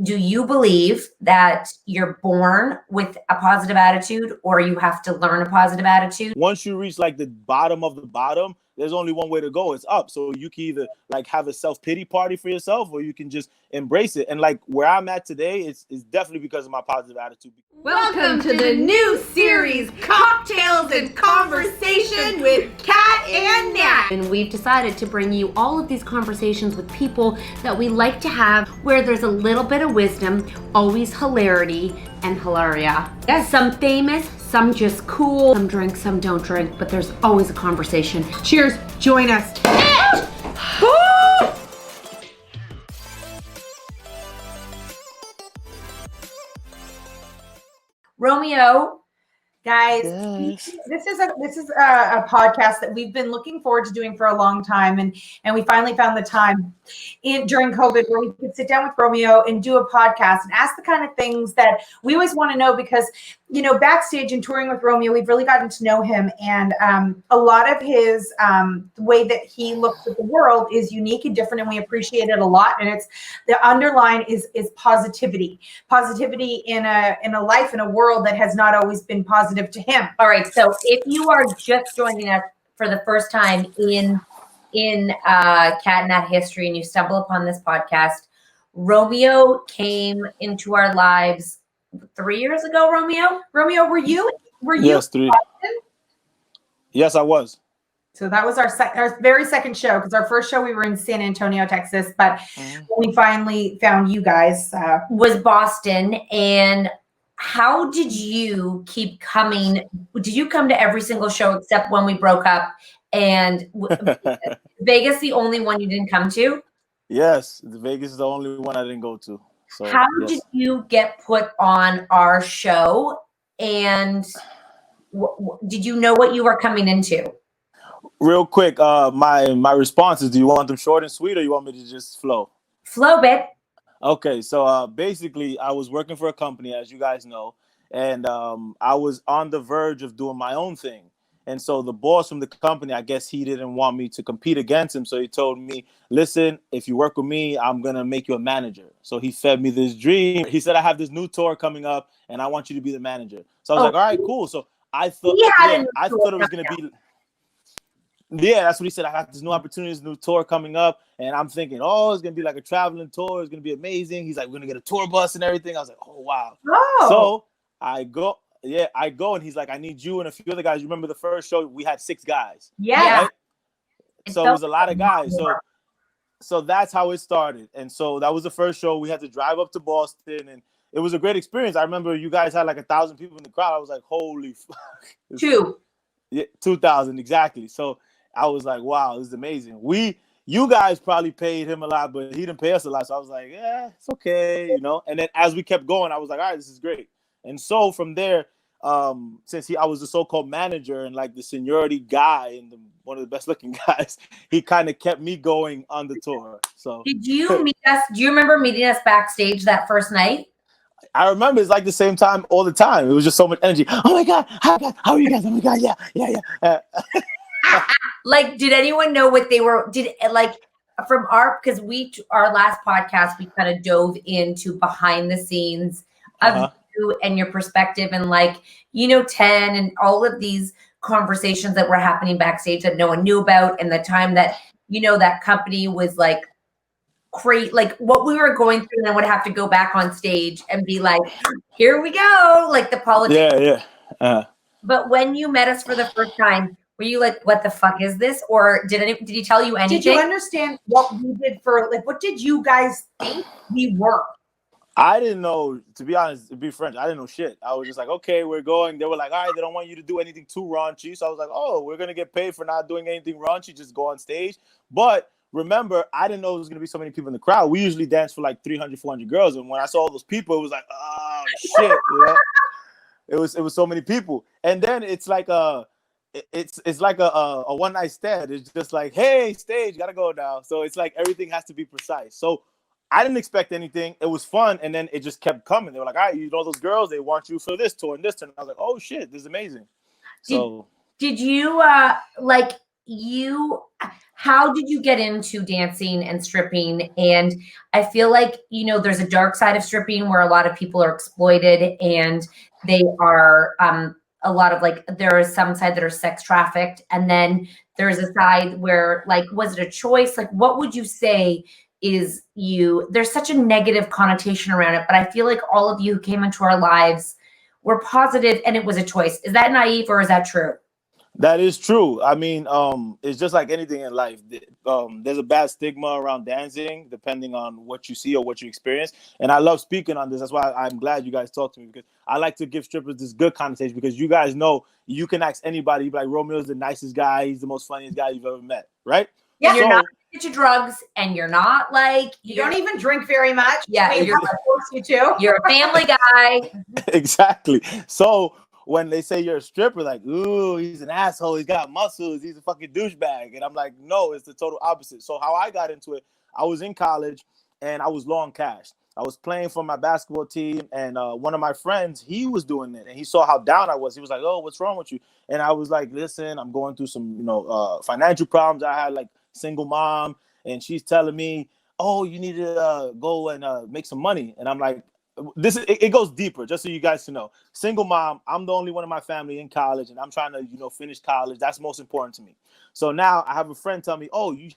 do you believe that you're born with a positive attitude or you have to learn a positive attitude? Once you reach like the bottom of the bottom, there's only one way to go. It's up. So you can either like have a self-pity party for yourself, or you can just embrace it. And like where I'm at today, it's definitely because of my positive attitude. Welcome to the new series, Cocktails and Conversation with Kat and Nat. And we've decided to bring you all of these conversations with people that we like to have, where there's a little bit of wisdom, always hilarity and hilaria. Yeah, some famous, some just cool, some drink, some don't drink, but there's always a conversation. Cheers, join us. Romeo, Guys, Yes. this is a podcast that we've been looking forward to doing for a long time, and we finally found the time during COVID where we could sit down with Romeo and do a podcast and ask the kind of things that we always want to know, because backstage and touring with Romeo, we've really gotten to know him, and a lot of his the way that he looks at the world is unique and different, and we appreciate it a lot. And it's the underline is positivity in a life, in a world that has not always been positive to him. all right, so if you are just joining us for the first time in Cat and Nat history, and you stumble upon this podcast, Romeo came into our lives 3 years ago. Romeo, Were you Yes, 3. Yes, I was. So that was our very second show, because our first show we were in San Antonio, Texas, but when we finally found you guys, was Boston. And how did you keep coming? Did you come to every single show except when we broke up? And Vegas, the only one you didn't come to? Yes, Vegas is the only one I didn't go to. So How yes. did you get put on our show? And did you know what you were coming into? Real quick, my response is: do you want them short and sweet, or you want me to just flow? Flow bit. Okay, so basically, I was working for a company, as you guys know, and I was on the verge of doing my own thing. And so the boss from the company, I guess he didn't want me to compete against him. So he told me, listen, if you work with me, I'm going to make you a manager. So he fed me this dream. He said, I have this new tour coming up and I want you to be the manager. So I was like, all right, cool. So I thought, I thought it was going to be. Yeah, that's what he said. I got this new opportunity, this new tour coming up. And I'm thinking, oh, it's going to be like a traveling tour. It's going to be amazing. He's like, we're going to get a tour bus and everything. I was like, oh, wow. Oh. So I go, and he's like, I need you and a few other guys. You remember the first show, we had 6 guys. Yeah. Right? So it was a lot of guys. So that's how it started. And so that was the first show. We had to drive up to Boston, and it was a great experience. I remember you guys had like 1,000 people in the crowd. I was like, holy fuck. 2,000, exactly. So I was like, wow, this is amazing. You guys probably paid him a lot, but he didn't pay us a lot. So I was like, yeah, it's okay, And then as we kept going, I was like, all right, this is great. And so from there, since I was the so-called manager and like the seniority guy and one of the best looking guys, he kind of kept me going on the tour. So did you meet us? Do you remember meeting us backstage that first night? I remember it's like the same time all the time. It was just so much energy. Oh my God, how are you guys? Oh my God, yeah. Like, did anyone know what they were? From because our last podcast, we kind of dove into behind the scenes of you and your perspective, and 10 and all of these conversations that were happening backstage that no one knew about, and the time that that company was like what we were going through, and I would have to go back on stage and be like, here we go, like the politics. Yeah. But when you met us for the first time, were you like, what the fuck is this? Or did he tell you anything? Did you understand what we did what did you guys think we were? I didn't know, to be honest, to be French, I didn't know shit. I was just like, okay, we're going. They were like, all right, they don't want you to do anything too raunchy. So I was like, oh, we're going to get paid for not doing anything raunchy, just go on stage. But remember, I didn't know there was going to be so many people in the crowd. We usually dance for like 300, 400 girls. And when I saw all those people, it was like, oh, shit. It was so many people. And then it's like it's like a one night stand. It's just like, hey, stage, gotta go now. So it's like everything has to be precise. So I didn't expect anything. It was fun, and then it just kept coming. They were like, all right, those girls, they want you for this tour and this tour. And I was like, oh shit, this is amazing. So did you how did you get into dancing and stripping? And I feel like, there's a dark side of stripping where a lot of people are exploited and they are, a lot of like, there is some side that are sex trafficked. And then there's a side where like, was it a choice? Like, what would you say there's such a negative connotation around it, but I feel like all of you who came into our lives were positive and it was a choice. Is that naive or is that true? That is true. I mean, it's just like anything in life. There's a bad stigma around dancing, depending on what you see or what you experience. And I love speaking on this. That's why I'm glad you guys talked to me, because I like to give strippers this good connotation, because you guys know you can ask anybody, like, Romeo's the nicest guy. He's the most funniest guy you've ever met, right? Yeah, you're not into drugs, and you're not like you don't even drink very much. Yeah, you're a family guy. Exactly. So when they say you're a stripper, like, ooh, he's an asshole, he's got muscles, he's a fucking douchebag. And I'm like, no, it's the total opposite. So how I got into it, I was in college and I was low on cash. I was playing for my basketball team, and one of my friends, he was doing it, and he saw how down I was. He was like, oh, what's wrong with you? And I was like, listen, I'm going through some, financial problems. I had like single mom, and she's telling me, oh, you need to go and make some money. And I'm like, it goes deeper, just so you guys to know. Single mom, I'm the only one in my family in college, and I'm trying to, finish college. That's most important to me. So now I have a friend tell me, oh, you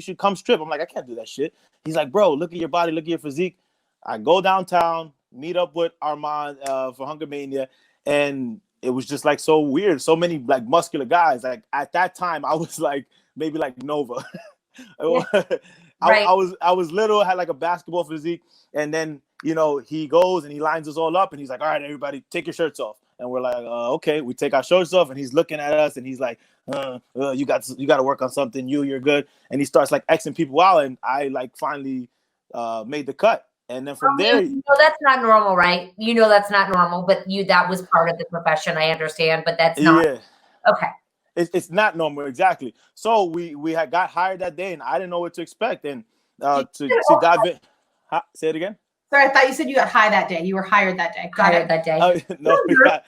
should come strip. I'm like, I can't do that shit. He's like, bro, look at your body, look at your physique. I go downtown, meet up with Armand for Hunger Mania, and it was just like so weird. So many like muscular guys. Like at that time, I was like maybe like Nova. Right. I was little, had like a basketball physique, and then he goes and he lines us all up, and he's like, all right, everybody, take your shirts off. And we're like, okay. We take our shirts off, and he's looking at us, and he's like, you got to work on something. You're good. And he starts like Xing people out, and I like finally made the cut. And then from there, that's not normal, right? That's not normal, but that was part of the profession. I understand, but that's not okay. It's not normal, exactly. So we had got hired that day, and I didn't know what to expect. And to dive in, say it again. Sorry, I thought you said you got high that day. You were hired that day. Hired that day. No, we got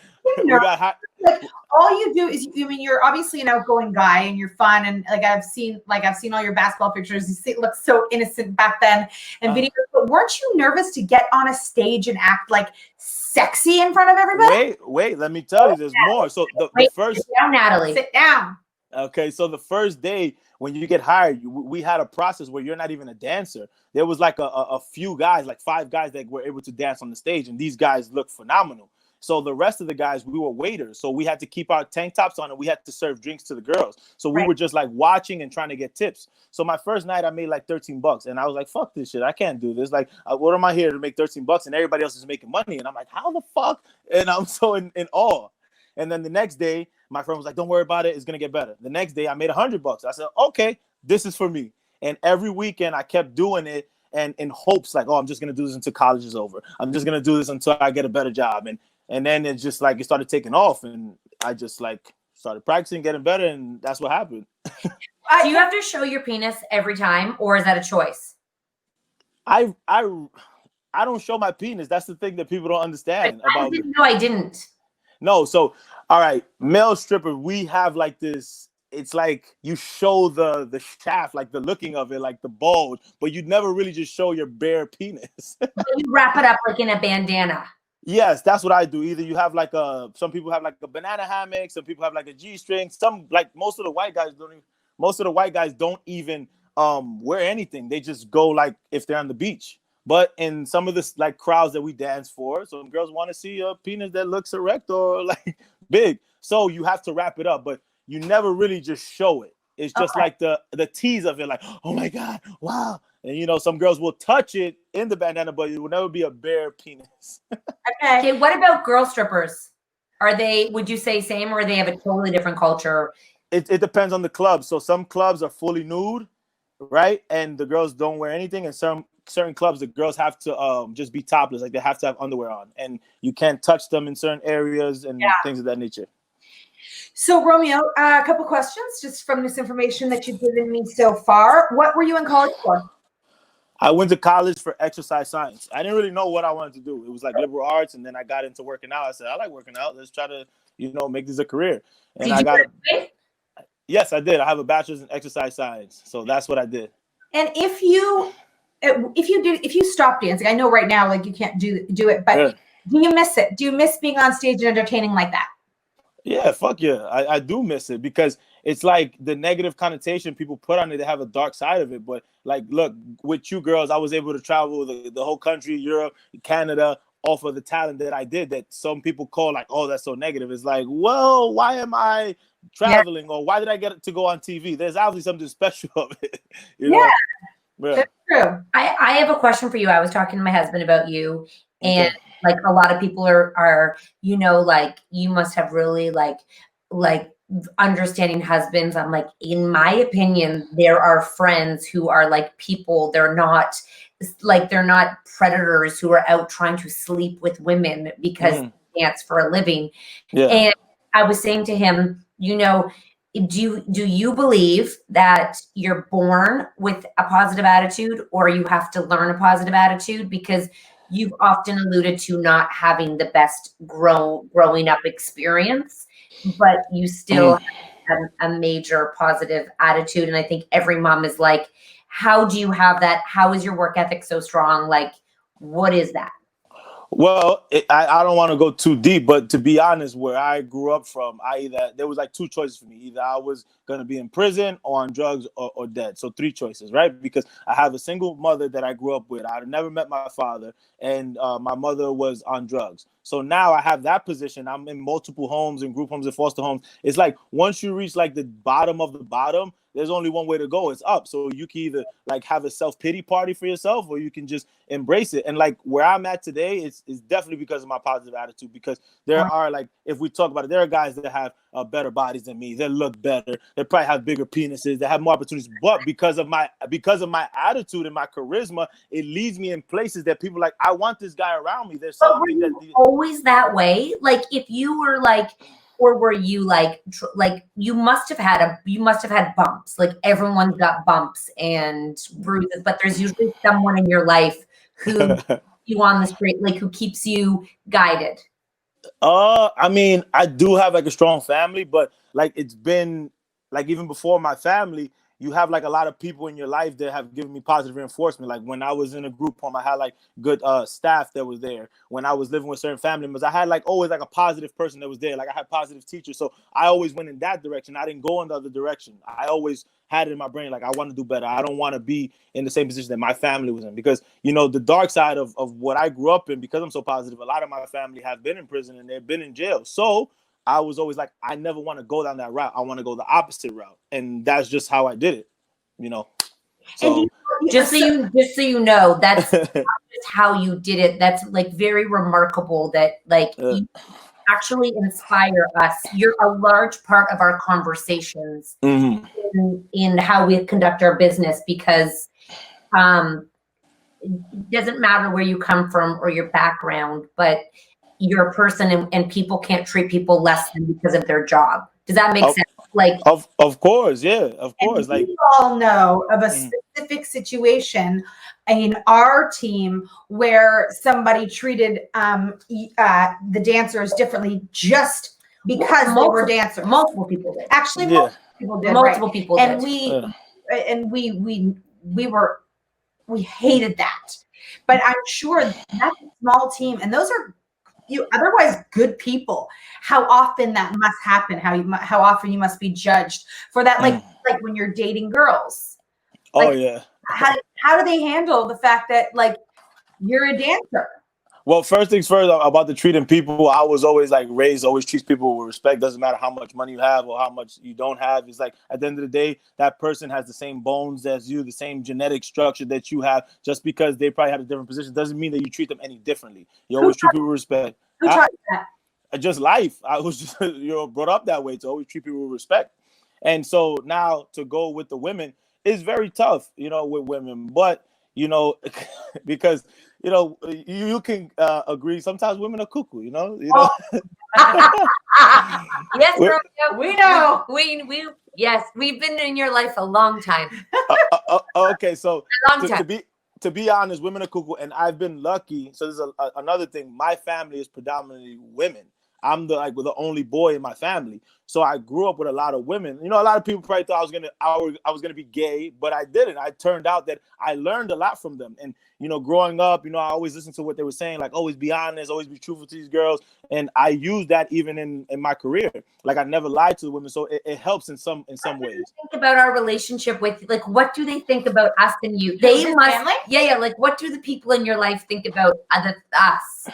hired. Like, all you do is, you're obviously an outgoing guy, and you're fun, and I've seen all your basketball pictures. You look so innocent back then, and videos. But weren't you nervous to get on a stage and act like sexy in front of everybody? Wait, let me tell you, there's more. So the first, sit down, Natalie. Sit down. Okay, so the first day when you get hired, we had a process where you're not even a dancer. There was like a few guys, like 5 guys that were able to dance on the stage, and these guys looked phenomenal. So the rest of the guys, we were waiters. So we had to keep our tank tops on, and we had to serve drinks to the girls. So we were just like watching and trying to get tips. So my first night I made like $13, and I was like, fuck this shit. I can't do this. Like, what am I here to make $13 and everybody else is making money? And I'm like, how the fuck? And I'm so in awe. And then the next day, my friend was like, don't worry about it. It's going to get better. The next day I made $100. I said, okay, this is for me. And every weekend I kept doing it, and in hopes like, oh, I'm just going to do this until college is over. I'm just going to do this until I get a better job. And then it just like, it started taking off, and I just like started practicing, getting better. And that's what happened. Do you have to show your penis every time, or is that a choice? I don't show my penis. That's the thing that people don't understand about me. No, I didn't. No. So, all right, male stripper, we have like this, it's like you show the shaft, like the looking of it, like the bulge, but you never really just show your bare penis. You wrap it up like in a bandana. Yes, that's what I do. Either you have like some people have like a banana hammock, some people have like a G-string. Most of the white guys don't even wear anything. They just go like if they're on the beach. But in some of the like crowds that we dance for, some girls want to see a penis that looks erect or like big. So you have to wrap it up, but you never really just show it. It's just like the tease of it, like, oh my God, wow. And some girls will touch it in the bandana, but it will never be a bare penis. Okay, what about girl strippers? Would you say same, or they have a totally different culture? It depends on the club. So some clubs are fully nude, right? And the girls don't wear anything. And certain clubs, the girls have to just be topless, like they have to have underwear on, and you can't touch them in certain areas and things of that nature. So Romeo, a couple questions just from this information that you've given me so far. What were you in college for? I went to college for exercise science. I didn't really know what I wanted to do. It was like liberal arts, and then I got into working out. I said, I like working out. Let's try to, make this a career. And Did you graduate? Yes, I did. I have a bachelor's in exercise science, so that's what I did. And if you stop dancing, I know right now, like you can't do it, but do you miss it? Do you miss being on stage and entertaining like that? Yeah, fuck yeah. I do miss it because it's like the negative connotation people put on it. They have a dark side of it. But like, look, with you girls, I was able to travel the whole country, Europe, Canada, off of the talent that I did that some people call like, oh, that's so negative. It's like, well, why am I traveling or why did I get to go on TV? There's obviously something special of it, you know? Yeah, that's true. I have a question for you. I was talking to my husband about you, and like a lot of people are like you must have really like understanding husbands. I'm like, in my opinion, there are friends who are like people. They're not predators who are out trying to sleep with women because they dance for a living. Yeah. And I was saying to him, do you believe that you're born with a positive attitude or you have to learn a positive attitude? Because you've often alluded to not having the best growing up experience, but you still have a major positive attitude. And I think every mom is like, how do you have that? How is your work ethic so strong? Like, what is that? Well, I don't want to go too deep, but to be honest, where I grew up from, there was like two choices for me. Either I was going to be in prison or on drugs or dead. So three choices, right? Because I have a single mother that I grew up with. I never met my father, and my mother was on drugs. So now I have that position. I'm in multiple homes and group homes and foster homes. It's like once you reach like the bottom of the bottom, there's only one way to go. It's up. So you can either like have a self-pity party for yourself or you can just embrace it. And like where I'm at today, it's definitely because of my positive attitude, because there are like, if we talk about it, there are guys that have better bodies than me. They look better. They probably have bigger penises. They have more opportunities. But because of my attitude and my charisma, it leads me in places that people like, I want this guy around me. There's something that always that way. Like if you were like, or were you like you must have had bumps. Like everyone's got bumps and bruises, but there's usually someone in your life who you on the street, like who keeps you guided. I mean, I do have like a strong family, but like it's been like even before my family, you have like a lot of people in your life that have given me positive reinforcement. Like when I was in a group home, I had like good staff that was there. When I was living with certain family members, I had like always like a positive person that was there. Like I had positive teachers. So I always went in that direction. I didn't go in the other direction. I always had it in my brain, like I want to do better. I don't want to be in the same position that my family was in, because, you know, the dark side of what I grew up in, because I'm so positive, a lot of my family have been in prison and they've been in jail. So I was always like, I never want to go down that route. I want to go the opposite route. And that's just how I did it, you know? So just so you know, that's just how you did it. That's like very remarkable that like you actually inspire us. You're a large part of our conversations in how we conduct our business, because it doesn't matter where you come from or your background, but you're a person, and people can't treat people less than because of their job. Does that make sense? Like, of course, yeah, of course. And like we all know of a specific situation in our team where somebody treated the dancers differently just because they were dancers. Multiple people did. Actually, multiple people did. Multiple people did. And we hated that. But I'm sure that's a small team, and those are otherwise good people. How often that must happen? How often you must be judged for that? Like when you're dating girls. Like, yeah. How do they handle the fact that like you're a dancer? Well, first things first, about the treating people, I was always like raised, always treat people with respect. Doesn't matter how much money you have or how much you don't have. It's like at the end of the day, that person has the same bones as you, the same genetic structure that you have. Just because they probably had a different position doesn't mean that you treat them any differently. You always treat people with respect. Who taught you that? Just life. I was just brought up that way to always treat people with respect. And so now to go with the women is very tough, with women. But, because you can agree. Sometimes women are cuckoo, Yes, Romeo, we know. We yes, we've been in your life a long time. Okay, so a long time. To be honest, women are cuckoo, and I've been lucky. So there's another thing. My family is predominantly women. I'm the only boy in my family. So I grew up with a lot of women. You know, a lot of people probably thought I was gonna be gay, but I didn't. I turned out that I learned a lot from them. And you know, growing up, you know, I always listened to what they were saying, like always be honest, always be truthful to these girls. And I use that even in my career. Like I never lied to the women, so it helps in some ways. Think about our relationship with, like, what do they think about us and you? They must, family? Yeah. Like, what do the people in your life think about us?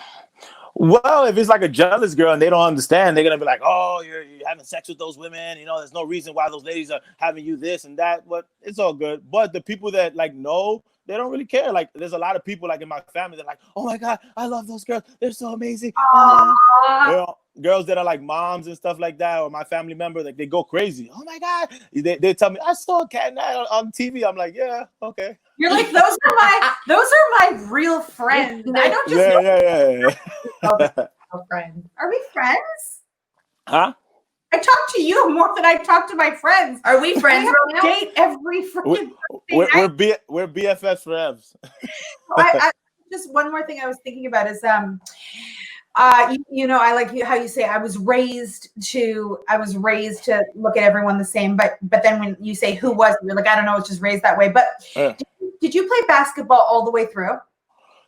Well, if it's like a jealous girl and they don't understand, they're gonna be like, "Oh, you're having sex with those women. You know, there's no reason why those ladies are having you this and that." But it's all good. But the people that like know, they don't really care. Like, there's a lot of people like in my family that are like, "Oh my God, I love those girls. They're so amazing." You know, girls that are like moms and stuff like that, or my family member, like they go crazy. Oh my God, they tell me I saw Cat on TV. I'm like, yeah, okay. You're like, those are my real friends. I don't just friends. Are we friends? Huh? I talk to you more than I talk to my friends. Are we friends? We date every freaking we're BFFs forever. I just one more thing I was thinking about is you know, I like how you say I was raised to look at everyone the same, but then when you say who was, you're like, I don't know, it's just raised that way. But did you play basketball all the way through?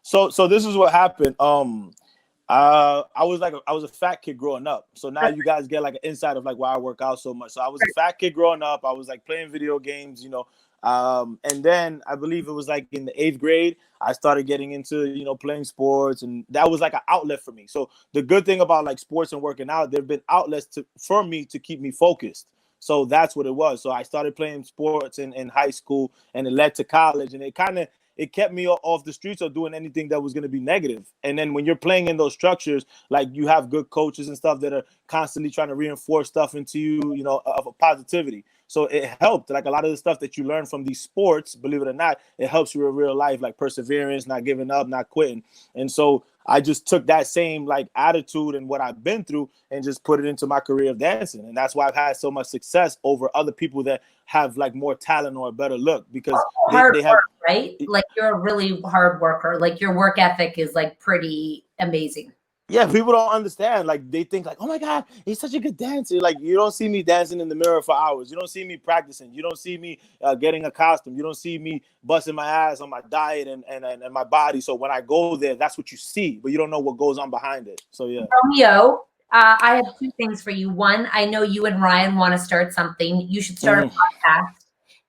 So this is what happened. I was a fat kid growing up. So now you guys get like an insight of like why I work out so much. So I was a fat kid growing up. I was like playing video games, you know. And then I believe it was like in the 8th grade, I started getting into, you know, playing sports, and that was like an outlet for me. So the good thing about like sports and working out, there've been outlets for me to keep me focused. So that's what it was. So I started playing sports in high school, and it led to college, and it kept me off the streets of doing anything that was going to be negative. And then when you're playing in those structures, like you have good coaches and stuff that are constantly trying to reinforce stuff into you, you know, of a positivity. So it helped. Like a lot of the stuff that you learn from these sports, believe it or not, it helps you in real life, like perseverance, not giving up, not quitting. And so I just took that same like attitude and what I've been through and just put it into my career of dancing. And that's why I've had so much success over other people that have like more talent or a better look, because they have, right? Like you're a really hard worker. Like your work ethic is like pretty amazing. Yeah, people don't understand. Like they think like, oh my God, he's such a good dancer. Like you don't see me dancing in the mirror for hours. You don't see me practicing. You don't see me getting a costume. You don't see me busting my ass on my diet and my body. So when I go there, that's what you see, but you don't know what goes on behind it. So yeah. Romeo, I have 2 things for you. One, I know you and Ryan want to start something. You should start a podcast.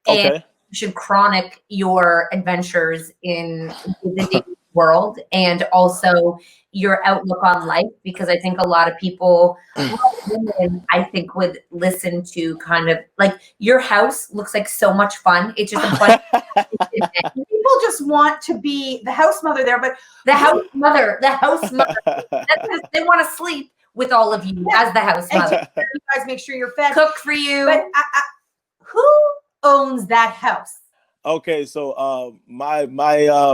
And you should chronic your adventures in the dating world, and also your outlook on life, because I think a lot of people, women, I think, would listen to kind of like your house looks like so much fun. It's just a fun. People just want to be the house mother there, but the house mother, they want to sleep with all of you as the house mother. You guys make sure you're fed, cook for you. But who owns that house? Okay, so my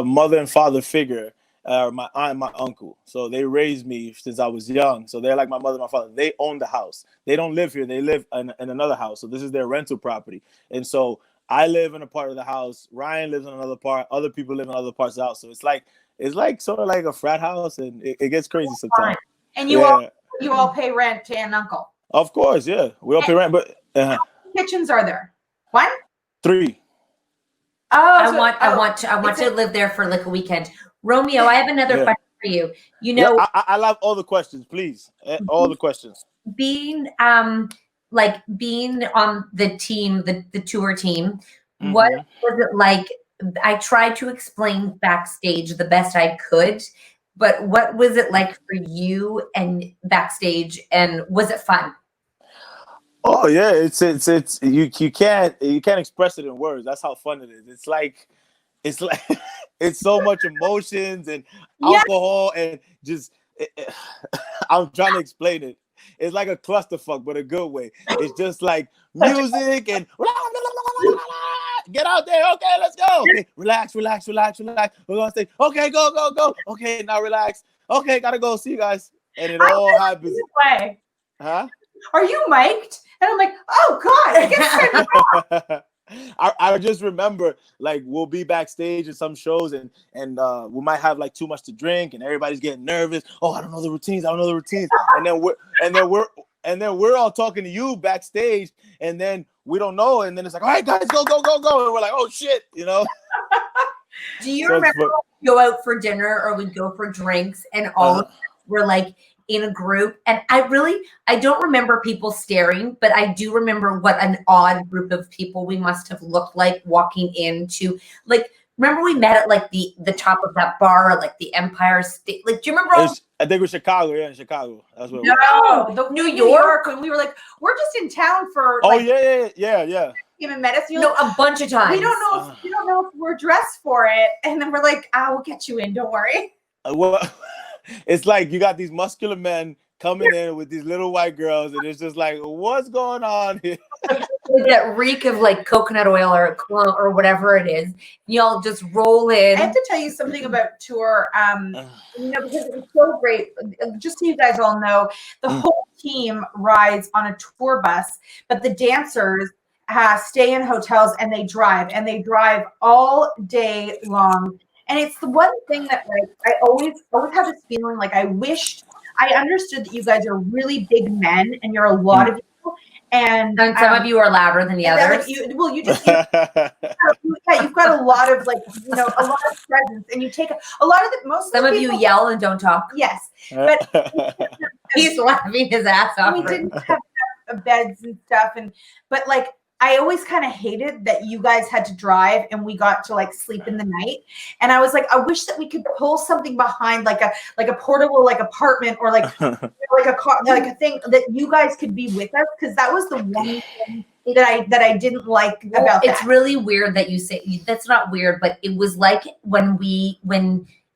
mother and father figure, my aunt and my uncle. So they raised me since I was young. So they're like my mother and my father. They own the house. They don't live here. They live in another house. So this is their rental property. And so I live in a part of the house. Ryan lives in another part. Other people live in other parts of the house. So it's like sort of like a frat house, and it gets crazy sometimes. And you all pay rent to aunt and uncle. Of course, yeah. We all pay rent, but how many kitchens are there? 1? 3. Oh, I want to live there for like a weekend. Romeo, I have another question for you. You know, I love all the questions, please. All the questions. Being on the team, the tour team, what was it like? I tried to explain backstage the best I could, but what was it like for you and backstage, and was it fun? Oh yeah, it's you can't express it in words. That's how fun it is. It's like it's so much emotions and alcohol and just I'm trying to explain it. It's like a clusterfuck, but a good way. It's just like music and get out there. Okay, let's go. Okay, relax. We're gonna stay. Okay, go. Okay, now relax. Okay, gotta go. See you guys. And it all happens. Huh? Are you mic'd? And I'm like, oh God, I guess I just remember like we'll be backstage at some shows and we might have like too much to drink and everybody's getting nervous. Oh, I don't know the routines. And then we're all talking to you backstage, and then we don't know, and then it's like, all right, guys, go, and we're like, oh shit, you know. Do you remember when we go out for dinner or we go for drinks and all of us were like in a group? And I don't remember people staring, but I do remember what an odd group of people we must have looked like walking into, like, remember we met at like the top of that bar, like the Empire State. Like, do you remember? I think it was Chicago. Yeah, in Chicago. That's what. No, New York. When we were like, we're just in town for. Oh like, yeah. Even met us. No, a bunch of times. We don't know if we're dressed for it, and then we're like, "I will get you in. Don't worry." Well, it's like you got these muscular men coming in with these little white girls, and it's just like, what's going on here? That reek of like coconut oil or cologne or whatever it is. Y'all just roll in. I have to tell you something about tour, because it was so great. Just so you guys all know, the whole team rides on a tour bus, but the dancers stay in hotels and they drive all day long. And it's the one thing that like I always have this feeling like I wished I understood that you guys are really big men and you're a lot of you. And some of you are louder than the others. You've got a lot of like, a lot of presence, and you take a lot of the most. Some of you yell and don't talk. Yes, but he's laughing his ass off. We didn't have beds and stuff, but like I always kind of hated that you guys had to drive and we got to like sleep in the night. And I was like, I wish that we could pull something behind like a portable like apartment or like like a car, like a thing that you guys could be with us, because that was the one thing that I didn't like about it's really weird that you say that's not weird, but it was like when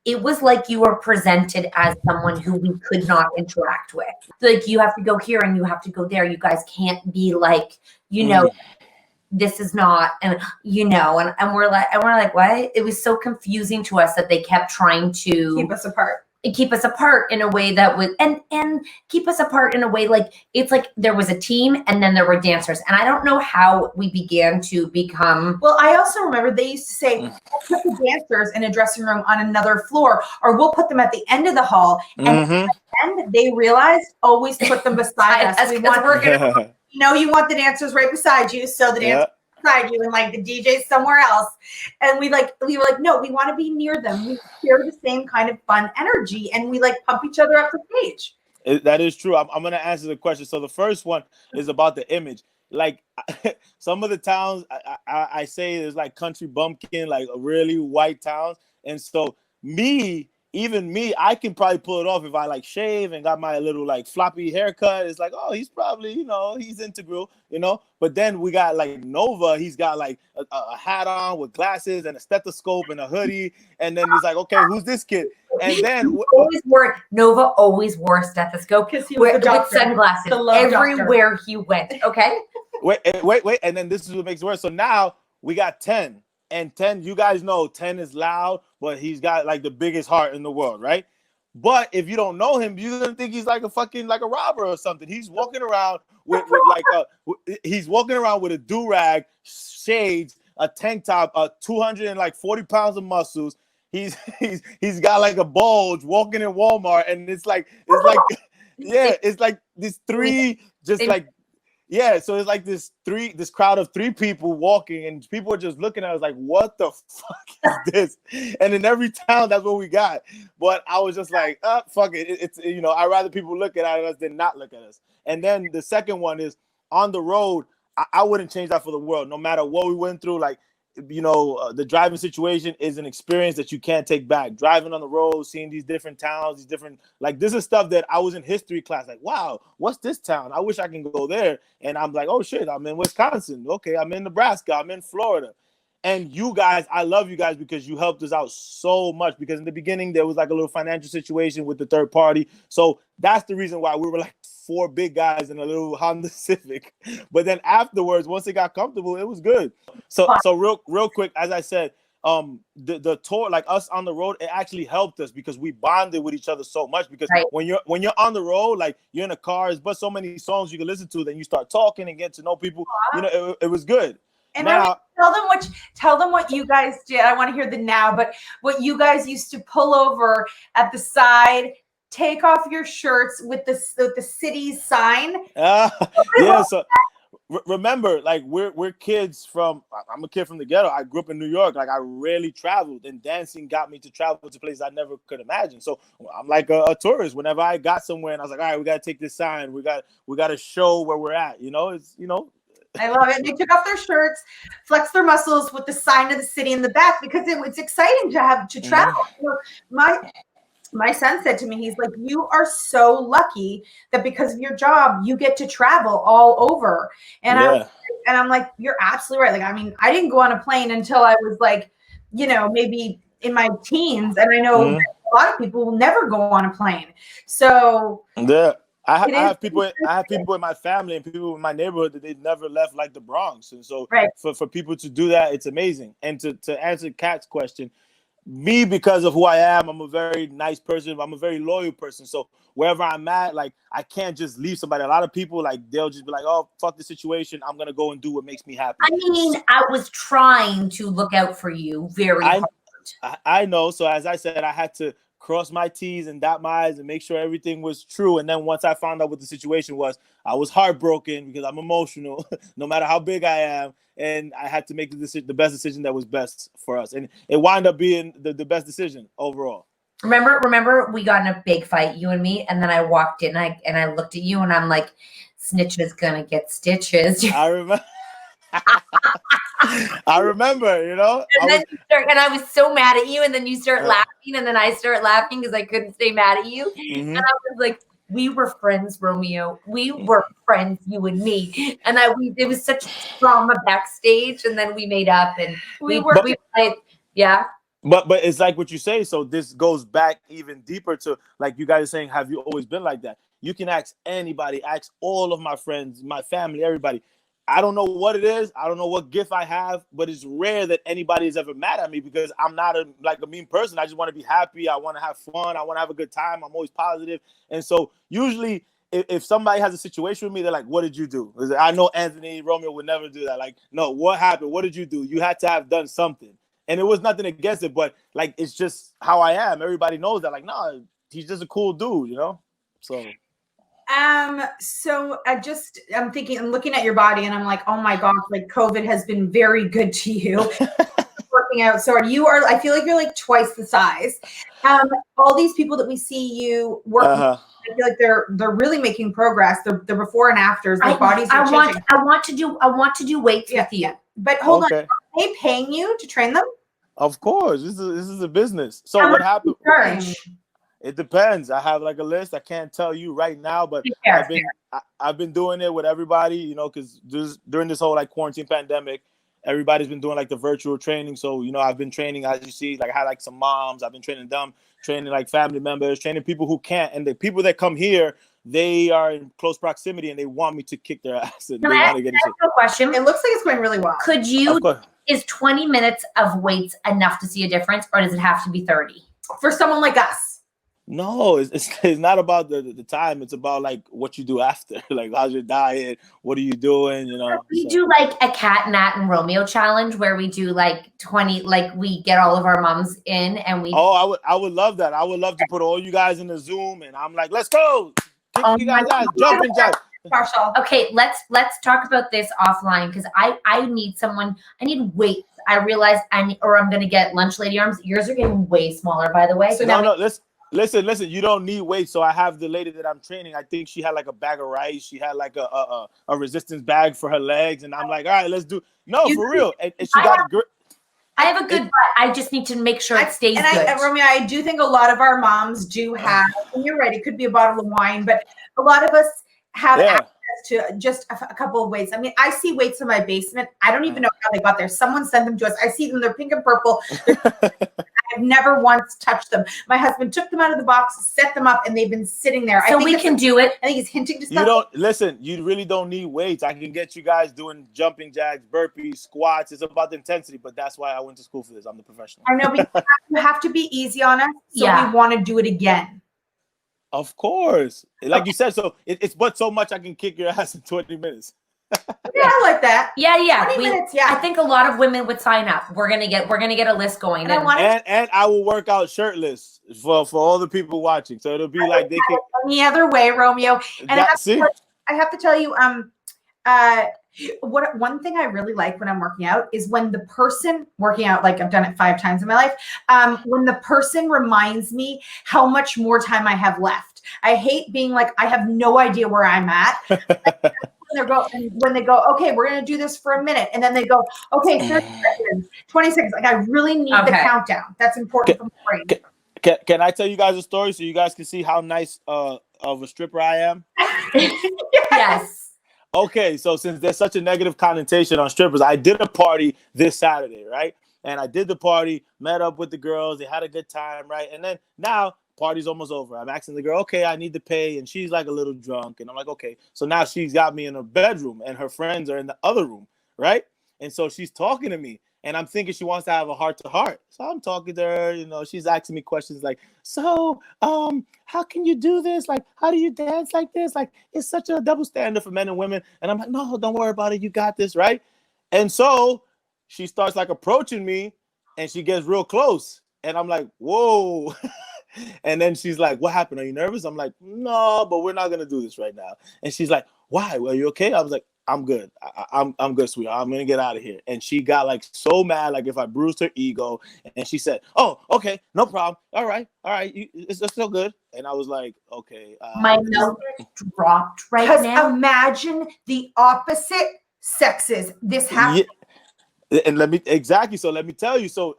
it was like you were presented as someone who we could not interact with. Like, you have to go here and you have to go there. You guys can't be like, this is not, and and we're like, what? It was so confusing to us that they kept trying to keep us apart in a way that would, and keep us apart in a way like it's like there was a team and then there were dancers, and I don't know how we began to become. Well, I also remember they used to say, we'll put the dancers in a dressing room on another floor, or we'll put them at the end of the hall, and then they realized always put them beside us. We want you want the dancers right beside you, so the dancers beside you and like the DJs somewhere else. And we were like, no, we want to be near them. We share the same kind of fun energy, and we like pump each other up the stage. That is true. I'm going to answer the question. So the first one is about the image. Like some of the towns I say is like country bumpkin, like really white towns. And so even me, I can probably pull it off if I like shave and got my little like floppy haircut. It's like, oh, he's probably, he's integral, But then we got like Nova. He's got like a hat on with glasses and a stethoscope and a hoodie. And then he's like, okay, who's this kid? And then Nova always wore a stethoscope because he was with sunglasses everywhere he went. Okay. Wait. And then this is what makes it worse. So now we got 10. And 10, you guys know 10 is loud, but he's got like the biggest heart in the world, right? But if you don't know him, you're gonna think he's like a fucking like a robber or something. He's walking around with a do-rag, shades, a tank top, 240 pounds of muscles. He's got like a bulge walking in Walmart, and it's like these three just like. Yeah, so it's like this crowd of three people walking, and people are just looking at us like, what the fuck is this? And in every town, that's what we got. But I was just like, fuck it. It's I'd rather people look at us than not look at us. And then the second one is on the road. I wouldn't change that for the world, no matter what we went through. Like, the driving situation is an experience that you can't take back. Driving on the road, seeing these different towns, this is stuff that I was in history class. Like, wow, what's this town? I wish I can go there. And I'm like, oh shit, I'm in Wisconsin. Okay, I'm in Nebraska. I'm in Florida. And you guys, I love you guys because you helped us out so much, because in the beginning there was like a little financial situation with the third party. So that's the reason why we were like 4 big guys in a little Honda Civic. But then afterwards, once it got comfortable, it was good. So real quick, as I said, the tour, like us on the road, it actually helped us because we bonded with each other so much. Because when you're on the road, like you're in a car, but so many songs you can listen to, then you start talking and get to know people. It was good. And now, tell them what you guys did. I want to hear the now, but what you guys used to pull over at the side, take off your shirts with the city's sign. yeah. So remember, like we're kids from. I'm a kid from the ghetto. I grew up in New York. Like I rarely traveled, and dancing got me to travel to places I never could imagine. So I'm like a tourist. Whenever I got somewhere, and I was like, all right, we got to take this sign. We got to show where we're at. I love it. They took off their shirts, flexed their muscles with the sign of the city in the back because it's exciting to travel. My son said to me, he's like, you are so lucky that because of your job, you get to travel all over. And I'm like, you're absolutely right. Like, I mean, I didn't go on a plane until I was like, maybe in my teens. And I know a lot of people will never go on a plane. So yeah. I have people in my family and people in my neighborhood that they've never left like the Bronx. And so for people to do that, it's amazing. And to answer Kat's question, me, because of who I am, I'm a very nice person. I'm a very loyal person. So wherever I'm at, like I can't just leave somebody. A lot of people, like they'll just be like, oh, fuck the situation. I'm going to go and do what makes me happy. I mean, I was trying to look out for you very hard. I know. So as I said, I had to cross my T's and dot my I's and make sure everything was true. And then once I found out what the situation was, I was heartbroken because I'm emotional, no matter how big I am. And I had to make the best decision that was best for us. And it wound up being the best decision overall. Remember we got in a big fight, you and me, and then I walked in and I looked at you and I'm like, snitch is gonna get stitches. I remember. I remember, And I was so mad at you, and then you start laughing, and then I start laughing because I couldn't stay mad at you. And I was like, we were friends, Romeo. We were friends, you and me. And it was such drama backstage, and then we made up, and we played, yeah. But it's like what you say. So this goes back even deeper to like you guys are saying, have you always been like that? You can ask anybody, ask all of my friends, my family, everybody. I don't know what it is. I don't know what gift I have, but it's rare that anybody is ever mad at me because I'm not a mean person. I just want to be happy. I want to have fun. I want to have a good time. I'm always positive. And so usually if somebody has a situation with me, they're like, what did you do? I know Anthony, Romeo would never do that. Like, no, what happened? What did you do? You had to have done something. And it was nothing against it, but like, it's just how I am. Everybody knows that. Like, no, he's just a cool dude, So... So I'm thinking, I'm looking at your body and I'm like, oh my gosh, like COVID has been very good to you. Working out so hard. I feel like you're like twice the size. All these people that we see you working, I feel like they're really making progress. They're before and afters. Their bodies are changing. I want to do weights with you. But hold on, are they paying you to train them? Of course. This is a business. So what happened? It depends. I have like a list. I can't tell you right now, but I've been doing it with everybody, because during this whole like quarantine pandemic, everybody's been doing like the virtual training. So, I've been training, as you see, like I had like some moms, I've been training them, training like family members, training people who can't. And the people that come here, they are in close proximity and they want me to kick their ass. And Can I ask a question? It looks like it's going really well. Is 20 minutes of weights enough to see a difference, or does it have to be 30? For someone like us? No, it's not about the time. It's about like what you do after. Like, how's your diet? What are you doing? We do like a Cat, Nat, and Romeo challenge where we do like 20. Like we get all of our moms in and we. Oh, I would love that. I would love to put all you guys in the Zoom and I'm like, let's go. Kick you guys out, jumping jack. Partial. Okay, let's talk about this offline because I need someone. I need weights. I realize I'm gonna get lunch lady arms. Yours are getting way smaller, by the way. So Listen, you don't need weight. So I have the lady that I'm training. I think she had like a bag of rice. She had like a resistance bag for her legs. And I'm like, all right, let's do. No, for real. And she got great. I have a good butt. I just need to make sure it stays good. Romeo, I do think a lot of our moms do have, and you're right, it could be a bottle of wine, but a lot of us have access to just a couple of weights. I mean, I see weights in my basement. I don't even know how they got there. Someone sent them to us. I see them. They're pink and purple. I've never once touched them. My husband took them out of the box, set them up, and they've been sitting there. So we can do it. I think he's hinting to something. You really don't need weights. I can get you guys doing jumping jacks, burpees, squats. It's about the intensity, but that's why I went to school for this. I'm the professional. I know, but you have to be easy on us. So we want to do it again. Of course. Like you said, so it's but so much I can kick your ass in 20 minutes. Yeah, I like that. Yeah. 20 minutes, yeah. I think a lot of women would sign up. We're gonna get a list going. And I will work out shirtless for all the people watching. So it'll be like they can any other way, Romeo. And I have to tell you, one thing I really like when I'm working out is when the person working out, like I've done it 5 times in my life, when the person reminds me how much more time I have left. I hate being like, I have no idea where I'm at. When they go, okay, we're going to do this for a minute. And then they go, okay, 30 seconds, 20 seconds. Like I really need the countdown. That's important for my brain. Can I tell you guys a story so you guys can see how nice of a stripper I am? Yes. Okay, so since there's such a negative connotation on strippers, I did a party this Saturday, right? And I did the party, met up with the girls. They had a good time, right? And then now party's almost over. I'm asking the girl, okay, I need to pay. And she's like a little drunk. And I'm like, okay. So now she's got me in her bedroom and her friends are in the other room, right? And so she's talking to me. And I'm thinking she wants to have a heart-to-heart. So I'm talking to her, you know, she's asking me questions like, so, how can you do this? Like, how do you dance like this? Like, it's such a double standard for men and women. And I'm like, no, don't worry about it. You got this, right? And so she starts like approaching me and she gets real close. And I'm like, whoa. And then she's like, what happened? Are you nervous? I'm like, no, but we're not going to do this right now. And she's like, why? Well, are you okay? I was like, I'm good. I'm good, sweetheart. I'm going to get out of here. And she got like so mad, like if I bruised her ego. And she said, oh, okay, no problem. All right. It's still good. And I was like, okay. My nose dropped right now. Imagine the opposite sexes. This happens. Yeah. And let me tell you. So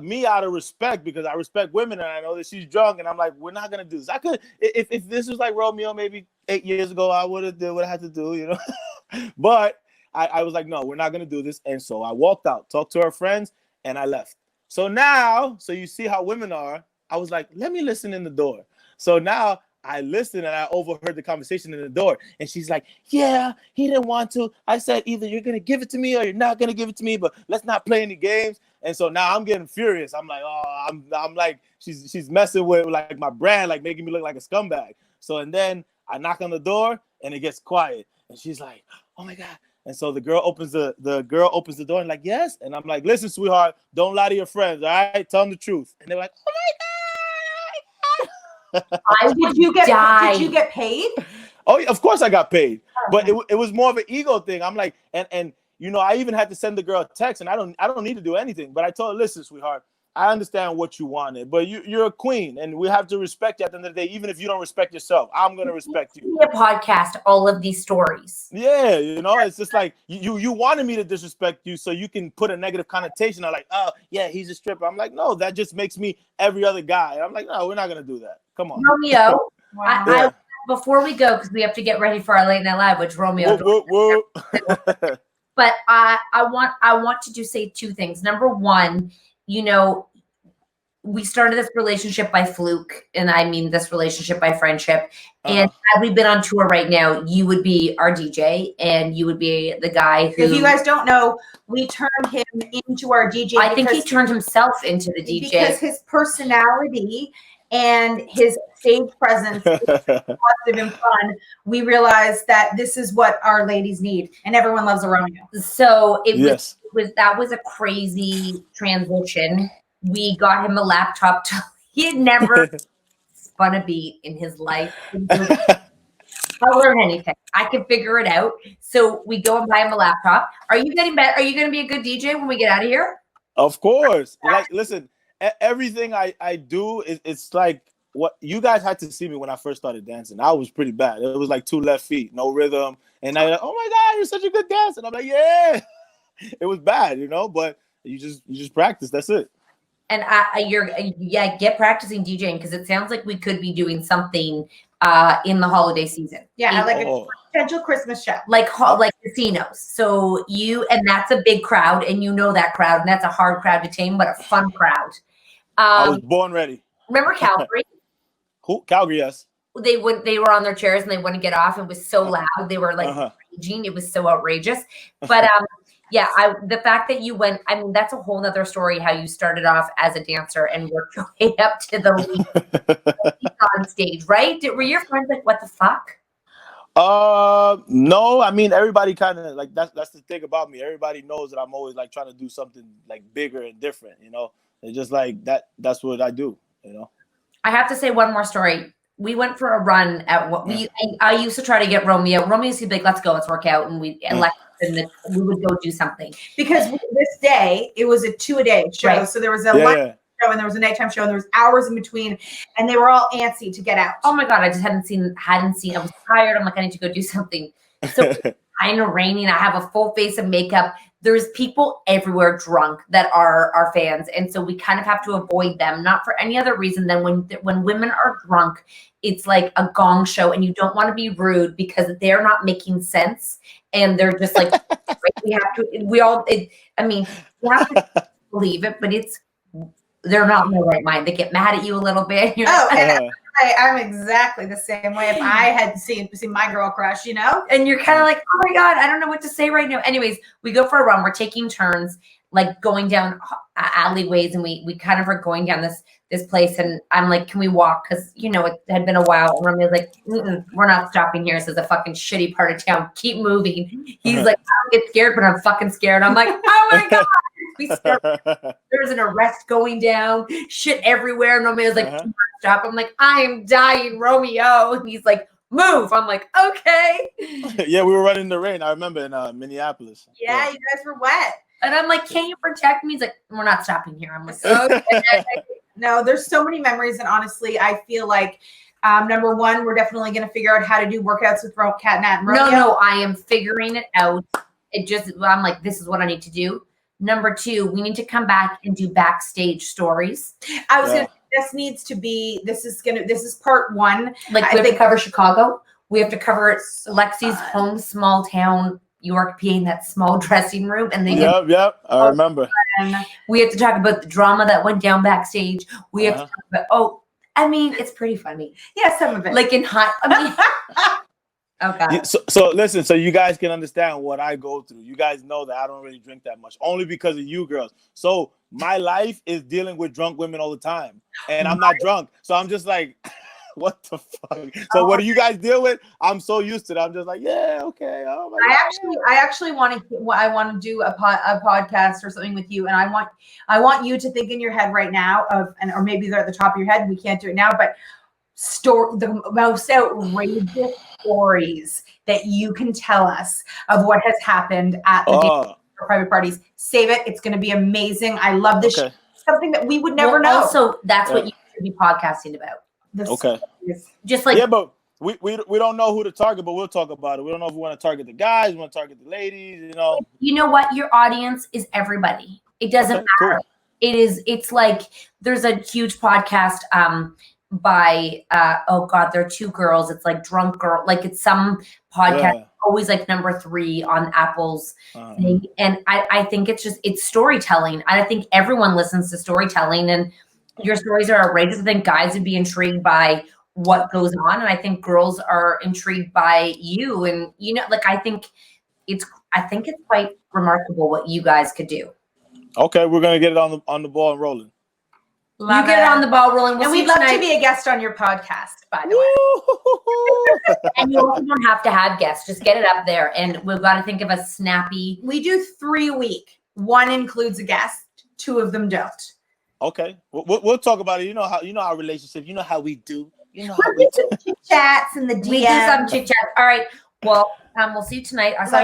me out of respect, because I respect women and I know that she's drunk and I'm like, we're not going to do this. I could, if this was like Romeo, maybe 8 years ago, I would have did what I had to do, you know. But I was like, no, we're not going to do this. And so I walked out, talked to her friends, and I left. So now, so you see how women are, I was like, let me listen in the door. So now I listened and I overheard the conversation in the door. And she's like, yeah, he didn't want to. I said, either you're going to give it to me or you're not going to give it to me, but let's not play any games. And so now I'm getting furious. I'm like, oh, I'm like, she's messing with like my brand, like making me look like a scumbag. So, and then I knock on the door and it gets quiet. And she's like, oh my God. And so the girl opens the door and like, yes. And I'm like, listen, sweetheart, don't lie to your friends. All right. Tell them the truth. And they're like, oh my God. Did you get paid? Oh, yeah, of course I got paid. But it was more of an ego thing. I'm like, and you know, I even had to send the girl a text and I don't need to do anything. But I told her, listen, sweetheart, I understand what you wanted, but you're a queen and we have to respect you at the end of the day. Even if you don't respect yourself, I'm going to respect you. A podcast, all of these stories. Yeah. You know, it's just like you wanted me to disrespect you so you can put a negative connotation. I'm like, oh yeah, he's a stripper. I'm like, no, that just makes me every other guy. And I'm like, no, we're not going to do that. Come on. Romeo, wow. Before we go, because we have to get ready for our late night live, which Romeo. Whoop. But I want to just say 2 things. Number 1, you know, we started this relationship by fluke, and I mean this relationship by friendship. And had we been on tour right now, you would be our DJ, and you would be the guy who. If you guys don't know, we turned him into our DJ. I think he turned himself into the DJ because his personality and his stage presence is positive and fun. We realized that this is what our ladies need, and everyone loves a Romeo. So that was a crazy transition. We got him a laptop. He had never spun a beat in his life. I'll learn anything. I can figure it out. So we go and buy him a laptop. Are you getting better? Are you going to be a good DJ when we get out of here? Of course. Like, listen, everything I do it's like what you guys had to see me when I first started dancing. I was pretty bad. It was like 2 left feet, no rhythm. And I like, oh my God, you're such a good dancer. And I'm like, yeah. It was bad, you know, but you just practice. That's it. And get practicing DJing, because it sounds like we could be doing something in the holiday season. Yeah, like a potential Christmas show, like casinos. So that's a big crowd, and you know that crowd, and that's a hard crowd to tame, but a fun crowd. I was born ready. Remember Calgary? Who? Calgary, yes. They were on their chairs and they wouldn't get off. It was so loud. They were like raging. It was so outrageous. But yeah, the fact that you went, I mean, that's a whole nother story, how you started off as a dancer and worked your way up to the lead on stage, right? Were your friends like, what the fuck? No, I mean everybody kind of like that's the thing about me. Everybody knows that I'm always like trying to do something like bigger and different, you know. It's just like that's what I do, you know. I have to say one more story. We went for a run at what I used to try to get Romeo. Romeo used to be like, let's go, let's work out, and we would go do something. Because this day it was a 2-a-day show, right. So there was a lunch show and there was a nighttime show and there was hours in between, and they were all antsy to get out. Oh my god, I just hadn't seen. I was tired. I'm like, I need to go do something. So kind of raining. I have a full face of makeup. There's people everywhere drunk that are our fans, and so we kind of have to avoid them, not for any other reason than when women are drunk, it's like a gong show, and you don't want to be rude because they're not making sense, and they're just like we have to believe it, but they're not in their right mind. They get mad at you a little bit. I'm exactly the same way. If I had seen my girl crush, you know, and you're kind of like, oh my god, I don't know what to say right now. Anyways, we go for a run. We're taking turns, like going down alleyways, and we kind of are going down this place. And I'm like, can we walk? Because you know it had been a while. And Romeo's like, we're not stopping here. This is a fucking shitty part of town. Keep moving. He's like, I don't get scared, but I'm fucking scared. I'm like, oh my god. There's an arrest going down, shit everywhere. And Romeo's like, stop. I'm like, I am dying, Romeo. And he's like, move. I'm like, okay. Yeah, we were running in the rain. I remember in Minneapolis. Yeah, you guys were wet. And I'm like, can you protect me? He's like, we're not stopping here. I'm like, okay. No, there's so many memories. And honestly, I feel like number one, we're definitely going to figure out how to do workouts with Cat, Nat, and Romeo. No, I am figuring it out. I'm like, this is what I need to do. Number two, we need to come back and do backstage stories. I was gonna say, this is part one. Like we have to cover Chicago. We have to cover Lexi's home, small town, York, PA, in that small dressing room. And Yep. I remember. And we have to talk about the drama that went down backstage. We have to talk about, it's pretty funny. Yeah, some of it. Like in hot, oh god. So listen, so you guys can understand what I go through. You guys know that I don't really drink that much, only because of you girls. So my life is dealing with drunk women all the time, and I'm not drunk. So I'm just like, what the fuck? So what do you guys deal with? I'm so used to that. I'm just like, yeah, okay. Oh my God. I actually want to do a podcast or something with you, and I want you to think in your head right now or maybe they're at the top of your head. We can't do it now, but the most outrageous stories that you can tell us of what has happened at the private parties. Save it. It's going to be amazing. I love this. Okay. Something that we would never know. Also, that's what you should be podcasting about. Just like, yeah, but we don't know who to target, but we'll talk about it. We don't know if we want to target the guys, we want to target the ladies, you know. You know what? Your audience is everybody. It doesn't matter. Cool. It's like there's a huge podcast by they're two girls. It's like Drunk Girl, like it's some podcast always like number 3 on Apple's thing. And I think it's storytelling. I think everyone listens to storytelling, and your stories are outrageous. I think guys would be intrigued by what goes on, and I think girls are intrigued by you. And you know, like I think it's quite remarkable what you guys could do. Okay, we're gonna get it on the ball and rolling. You get it on the ball rolling. And we'd love to be a guest on your podcast, by the way. And you also don't have to have guests. Just get it up there. And we've got to think of a snappy. We do 3 a week. 1 includes a guest. 2 of them don't. Okay. We'll talk about it. You know how relationships, you know how we do. You know how we do chit chats and the DMs. We do some chit chats. All right. Well, we'll see you tonight. I saw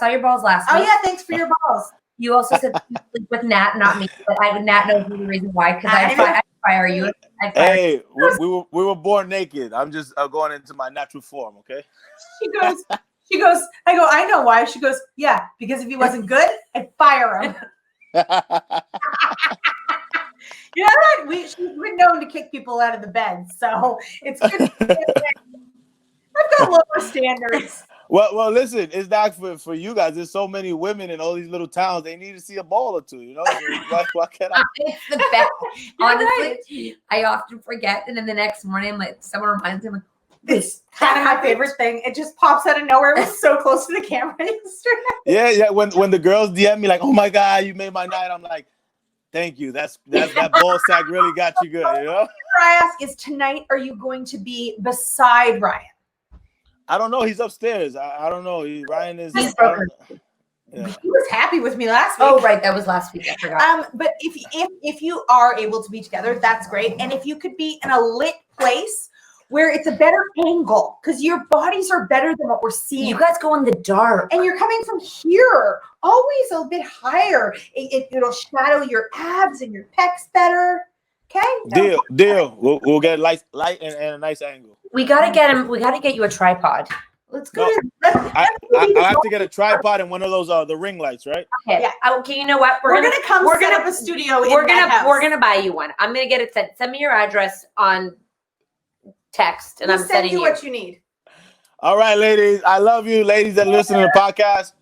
your balls last week. Oh yeah, thanks for your balls. You also said sleep with Nat, not me. But Nat knows the reason why, because I fire you. Hey, we were born naked. I'm just going into my natural form, okay? She goes, I go, I know why. She goes, yeah, because if he wasn't good, I'd fire him. You know what? She's been known to kick people out of the bed, so it's good. I've got lower standards. Well, listen, it's not for you guys. There's so many women in all these little towns. They need to see a ball or two, you know? Why can't I? It's the best. Honestly, I often forget. And then the next morning, I'm like, someone reminds me, I'm like, it's kind of my favorite thing. It just pops out of nowhere. It was so close to the camera yesterday. Yeah. When the girls DM me like, oh my God, you made my night. I'm like, thank you. That ball sack really got you good, you know? I ask is tonight, are you going to be beside Ryan? I don't know. He's upstairs. I don't know. Ryan is. Yeah. He was happy with me last week. Oh, right, that was last week. I forgot. But if you are able to be together, that's great. And if you could be in a lit place where it's a better angle, because your bodies are better than what we're seeing. You guys go in the dark, and you're coming from here, always a bit higher. It'll shadow your abs and your pecs better. Okay. Deal. We'll get light and a nice angle. We gotta get him. We gotta get you a tripod. Let's go. I have to get a tripod and one of those the ring lights, right? Okay. Yeah. Okay. You know what? We're gonna set up a studio. We're gonna buy you one. I'm gonna get it sent. Send me your address on text, and I'm sending you what you need. All right, ladies. I love you, ladies that listen to the podcast.